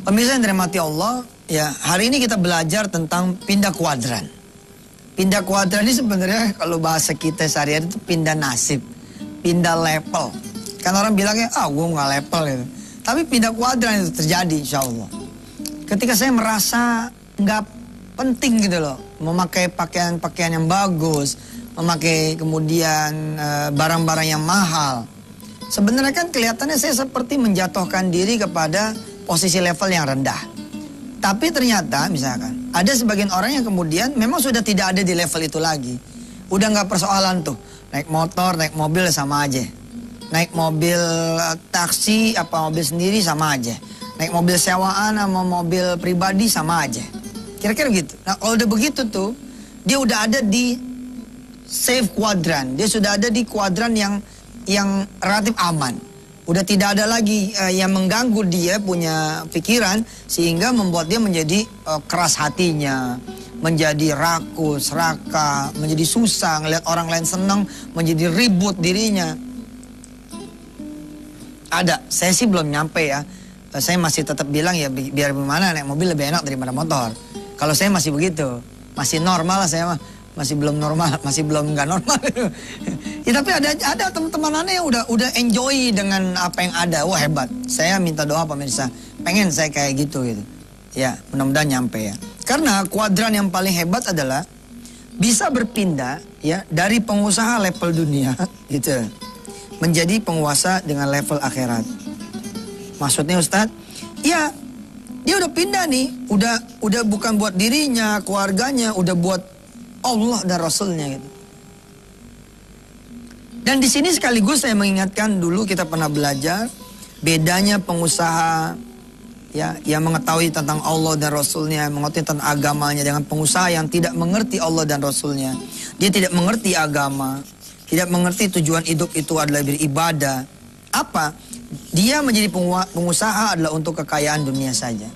Pemirsa yang dirahmati Allah, ya hari ini kita belajar tentang pindah kuadran. Pindah kuadran ini sebenarnya kalau bahasa kita sehari-hari itu pindah nasib, pindah level. Kan orang bilangnya, gue nggak level gitu. Tapi pindah kuadran itu terjadi insya Allah. Ketika saya merasa nggak penting gitu loh, memakai pakaian-pakaian yang bagus, memakai kemudian barang-barang yang mahal. Sebenarnya kan kelihatannya saya seperti menjatuhkan diri kepada posisi level yang rendah. Tapi ternyata misalkan ada sebagian orang yang kemudian memang sudah tidak ada di level itu lagi. Udah nggak persoalan tuh, naik motor, naik mobil sama aja. Naik mobil taksi apa mobil sendiri sama aja. Naik mobil sewaan sama mobil pribadi sama aja. Kira-kira gitu. Nah kalau udah begitu tuh, dia udah ada di safe kuadran. Dia sudah ada di kuadran yang relatif aman. Udah tidak ada lagi yang mengganggu dia punya pikiran sehingga membuat dia menjadi keras hatinya, menjadi rakus, serakah, menjadi susah ngelihat orang lain senang, menjadi ribut dirinya. Ada, saya sih belum nyampe ya. Saya masih tetap bilang ya biar gimana naik mobil lebih enak daripada motor. Kalau saya masih begitu, masih normal lah saya mah. Masih belum normal, masih belum nggak normal. Ya, tapi ada teman-teman aneh yang udah enjoy dengan apa yang ada. Wah hebat. Saya minta doa pemirsa. Pengen saya kayak gitu. Ya mudah-mudahan nyampe ya. Karena kuadran yang paling hebat adalah bisa berpindah ya dari pengusaha level dunia gitu menjadi penguasa dengan level akhirat. Maksudnya Ustadz? Ya dia udah pindah nih. Udah bukan buat dirinya, keluarganya, udah buat Allah dan Rasulnya gitu. Dan di sini sekaligus saya mengingatkan dulu kita pernah belajar bedanya pengusaha ya yang mengetahui tentang Allah dan Rasulnya, mengetahui tentang agamanya dengan pengusaha yang tidak mengerti Allah dan Rasulnya. Dia tidak mengerti agama, tidak mengerti tujuan hidup itu adalah beribadah. Apa? Dia menjadi pengusaha adalah untuk kekayaan dunia saja.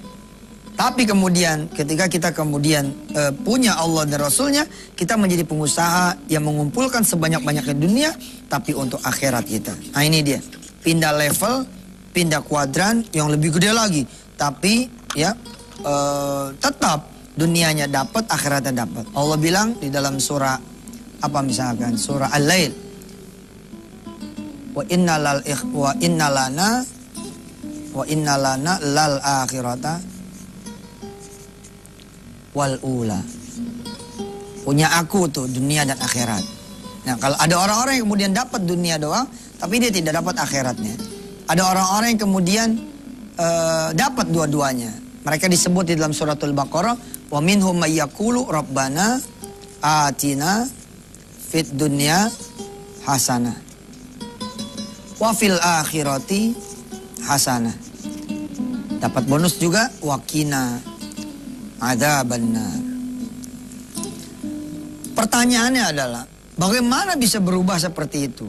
Tapi kemudian ketika kita kemudian punya Allah dan Rasulnya, kita menjadi pengusaha yang mengumpulkan sebanyak-banyaknya dunia, tapi untuk akhirat kita. Nah ini dia, pindah level, pindah kuadran yang lebih gede lagi. Tapi ya tetap dunianya dapat, akhiratnya dapat. Allah bilang di dalam surah apa misalkan, surah Al-Lail. Wa inna lana lal akhirata wal ula. Punya aku tuh dunia dan akhirat. Nah kalau ada orang-orang yang kemudian dapat dunia doang tapi dia tidak dapat akhiratnya. Ada orang-orang yang kemudian dapat dua-duanya. Mereka disebut di dalam suratul Baqarah, wa minhum may yaqulu rabbana atina fid dunya hasanah wa fil akhirati hasanah. Dapat bonus juga waqina adzabannar. Pertanyaannya adalah bagaimana bisa berubah seperti itu?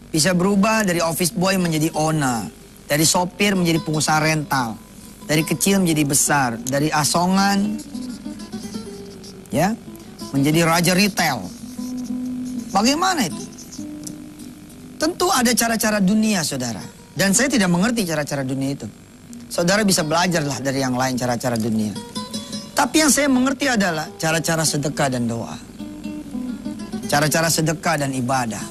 Bisa berubah dari office boy menjadi owner, dari sopir menjadi pengusaha rental, dari kecil menjadi besar, dari asongan ya menjadi raja retail. Bagaimana itu? Tentu ada cara-cara dunia, saudara. Dan saya tidak mengerti cara-cara dunia itu. Saudara bisa belajarlah dari yang lain cara-cara dunia. Tapi yang saya mengerti adalah cara-cara sedekah dan doa. Cara-cara sedekah dan ibadah.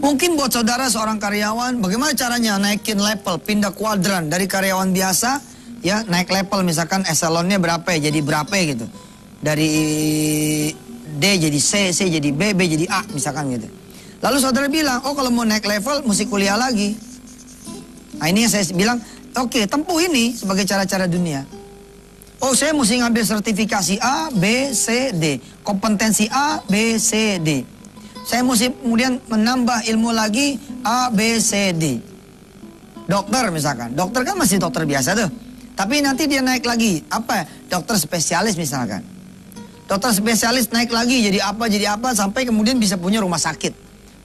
Mungkin buat saudara seorang karyawan, bagaimana caranya naikin level, pindah kuadran dari karyawan biasa, ya naik level misalkan eselonnya berapa ya, jadi berapa ya gitu. Dari D jadi C, C jadi B, B jadi A misalkan gitu. Lalu saudara bilang, oh kalau mau naik level mesti kuliah lagi. Nah ini yang saya bilang, oke, tempuh ini sebagai cara-cara dunia. Oh, saya mesti ngambil sertifikasi A, B, C, D. Kompetensi A, B, C, D. Saya mesti kemudian menambah ilmu lagi A, B, C, D. Dokter misalkan. Dokter kan masih dokter biasa tuh. Tapi nanti dia naik lagi. Apa? Dokter spesialis misalkan. Dokter spesialis naik lagi jadi apa sampai kemudian bisa punya rumah sakit.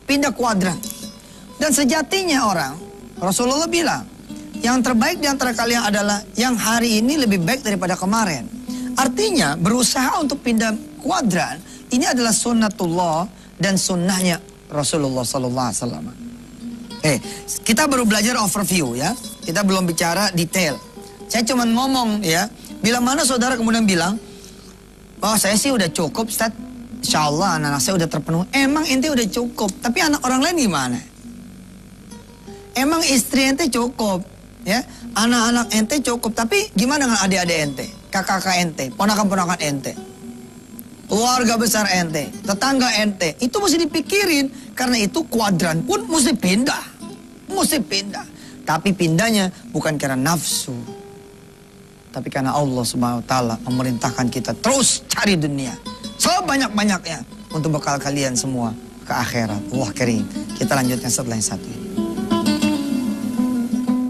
Pindah kuadran. Dan sejatinya orang, Rasulullah bilang, yang terbaik di antara kalian adalah yang hari ini lebih baik daripada kemarin. Artinya berusaha untuk pindah kuadran ini adalah sunnatullah dan sunnahnya Rasulullah SAW. Kita baru belajar overview ya. Kita belum bicara detail. Saya cuma ngomong ya. Bila mana saudara kemudian bilang, oh saya sih udah cukup Ustaz. Insya Allah anak-anak saya udah terpenuhi. Emang ente udah cukup. Tapi anak orang lain gimana? Emang istri ente cukup. Ya, anak-anak ente cukup. Tapi gimana dengan adik-adik ente? Kakak-kakak ente? Ponakan-ponakan ente? Keluarga besar ente? Tetangga ente? Itu mesti dipikirin. Karena itu kuadran pun mesti pindah. Mesti pindah. Tapi pindahnya bukan karena nafsu. Tapi karena Allah Subhanahu wa taala memerintahkan kita terus cari dunia. Sebanyak-banyaknya untuk bekal kalian semua ke akhirat. Allah karim. Kita lanjutkan setelah yang satu ini.